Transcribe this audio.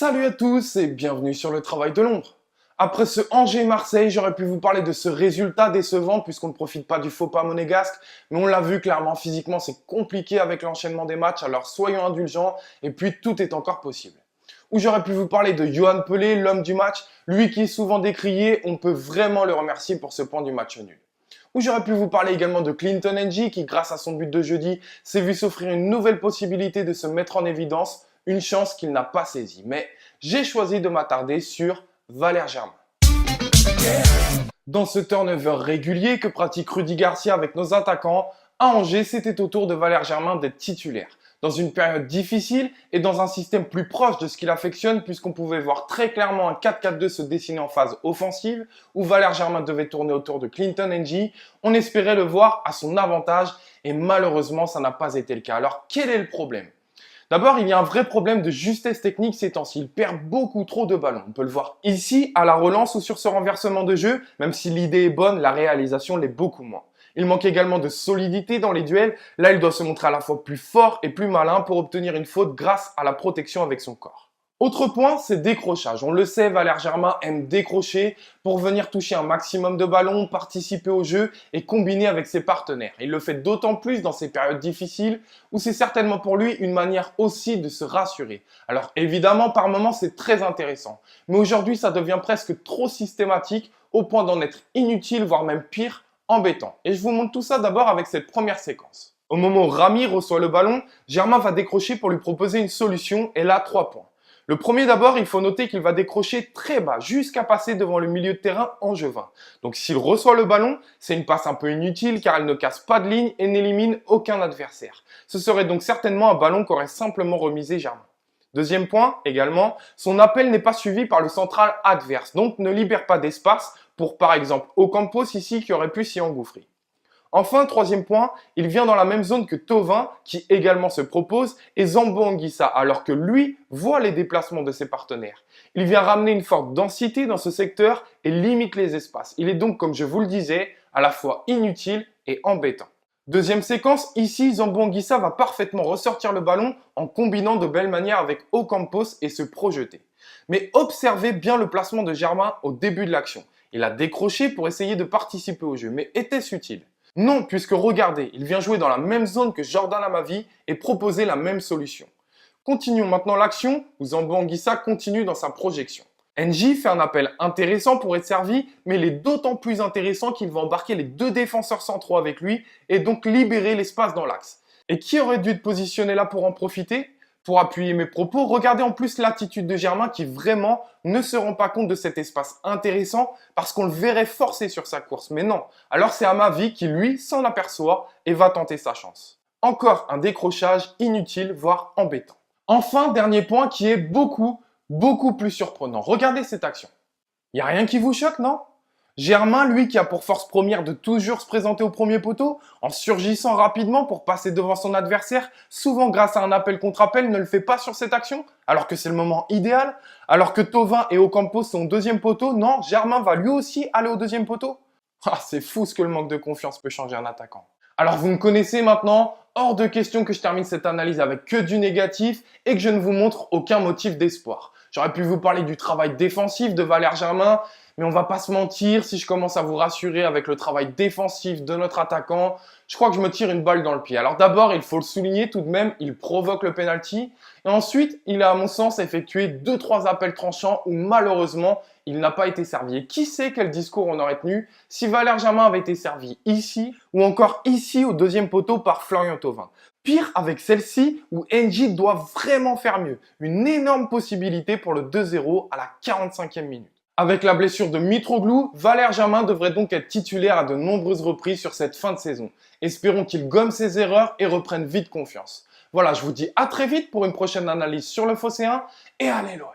Salut à tous et bienvenue sur le travail de l'ombre. Après ce Angers-Marseille, j'aurais pu vous parler de ce résultat décevant puisqu'on ne profite pas du faux pas monégasque, mais on l'a vu clairement physiquement c'est compliqué avec l'enchaînement des matchs, alors soyons indulgents et puis tout est encore possible. Ou j'aurais pu vous parler de Yohan Pelé, l'homme du match, lui qui est souvent décrié, on peut vraiment le remercier pour ce point du match nul. Ou j'aurais pu vous parler également de Clinton N'Jie qui, grâce à son but de jeudi, s'est vu s'offrir une nouvelle possibilité de se mettre en évidence, une chance qu'il n'a pas saisie. Mais j'ai choisi de m'attarder sur Valère Germain. Dans ce turnover régulier que pratique Rudy Garcia avec nos attaquants, à Angers, c'était au tour de Valère Germain d'être titulaire. Dans une période difficile et dans un système plus proche de ce qu'il affectionne puisqu'on pouvait voir très clairement un 4-4-2 se dessiner en phase offensive où Valère Germain devait tourner autour de Clinton N'Jie, on espérait le voir à son avantage et malheureusement ça n'a pas été le cas. Alors quel est le problème ? D'abord, il y a un vrai problème de justesse technique ces temps-ci. Il perd beaucoup trop de ballons. On peut le voir ici, à la relance ou sur ce renversement de jeu. Même si l'idée est bonne, la réalisation l'est beaucoup moins. Il manque également de solidité dans les duels. Là, il doit se montrer à la fois plus fort et plus malin pour obtenir une faute grâce à la protection avec son corps. Autre point, c'est décrochage. On le sait, Valère Germain aime décrocher pour venir toucher un maximum de ballons, participer au jeu et combiner avec ses partenaires. Il le fait d'autant plus dans ces périodes difficiles où c'est certainement pour lui une manière aussi de se rassurer. Alors évidemment, par moments, c'est très intéressant. Mais aujourd'hui, ça devient presque trop systématique au point d'en être inutile, voire même pire, embêtant. Et je vous montre tout ça d'abord avec cette première séquence. Au moment où Rami reçoit le ballon, Germain va décrocher pour lui proposer une solution et là, 3 points. Le premier d'abord, il faut noter qu'il va décrocher très bas jusqu'à passer devant le milieu de terrain angevin. Donc s'il reçoit le ballon, c'est une passe un peu inutile car elle ne casse pas de ligne et n'élimine aucun adversaire. Ce serait donc certainement un ballon qu'aurait simplement remisé Germain. Deuxième point, également, son appel n'est pas suivi par le central adverse, donc ne libère pas d'espace pour par exemple Ocampos ici qui aurait pu s'y engouffrer. Enfin, troisième point, il vient dans la même zone que Thauvin, qui également se propose, et Zambo Anguissa, alors que lui voit les déplacements de ses partenaires. Il vient ramener une forte densité dans ce secteur et limite les espaces. Il est donc, comme je vous le disais, à la fois inutile et embêtant. Deuxième séquence, ici, Zambo Anguissa va parfaitement ressortir le ballon en combinant de belles manières avec Ocampos et se projeter. Mais observez bien le placement de Germain au début de l'action. Il a décroché pour essayer de participer au jeu, mais était-ce utile ? Non, puisque regardez, il vient jouer dans la même zone que Jordan Amavi et proposer la même solution. Continuons maintenant l'action où Zambo Anguissa continue dans sa projection. N'Jie fait un appel intéressant pour être servi, mais il est d'autant plus intéressant qu'il va embarquer les 2 défenseurs centraux avec lui et donc libérer l'espace dans l'axe. Et qui aurait dû être positionné là pour en profiter ? Pour appuyer mes propos, regardez en plus l'attitude de Germain qui vraiment ne se rend pas compte de cet espace intéressant parce qu'on le verrait forcer sur sa course. Mais non, alors c'est Amavi qui lui s'en aperçoit et va tenter sa chance. Encore un décrochage inutile, voire embêtant. Enfin, dernier point qui est beaucoup plus surprenant. Regardez cette action. Y a rien qui vous choque, non ? Germain, lui, qui a pour force première de toujours se présenter au premier poteau, en surgissant rapidement pour passer devant son adversaire, souvent grâce à un appel contre appel, ne le fait pas sur cette action, alors que c'est le moment idéal, alors que Thauvin et Ocampos sont au deuxième poteau, non, Germain va lui aussi aller au deuxième poteau. Ah, c'est fou ce que le manque de confiance peut changer un attaquant. Alors vous me connaissez maintenant, hors de question que je termine cette analyse avec que du négatif et que je ne vous montre aucun motif d'espoir. J'aurais pu vous parler du travail défensif de Valère Germain, mais on va pas se mentir, si je commence à vous rassurer avec le travail défensif de notre attaquant, je crois que je me tire une balle dans le pied. Alors d'abord, il faut le souligner tout de même, il provoque le penalty. Et ensuite, il a à mon sens effectué 2-3 appels tranchants où malheureusement, il n'a pas été servi. Et qui sait quel discours on aurait tenu si Valère Germain avait été servi ici ou encore ici au deuxième poteau par Florian Thauvin. Pire avec celle-ci où N'Jie doit vraiment faire mieux. Une énorme possibilité pour le 2-0 à la 45e minute. Avec la blessure de Mitroglou, Valère Germain devrait donc être titulaire à de nombreuses reprises sur cette fin de saison. Espérons qu'il gomme ses erreurs et reprenne vite confiance. Voilà, je vous dis à très vite pour une prochaine analyse sur le Phocéen et allez l'OM.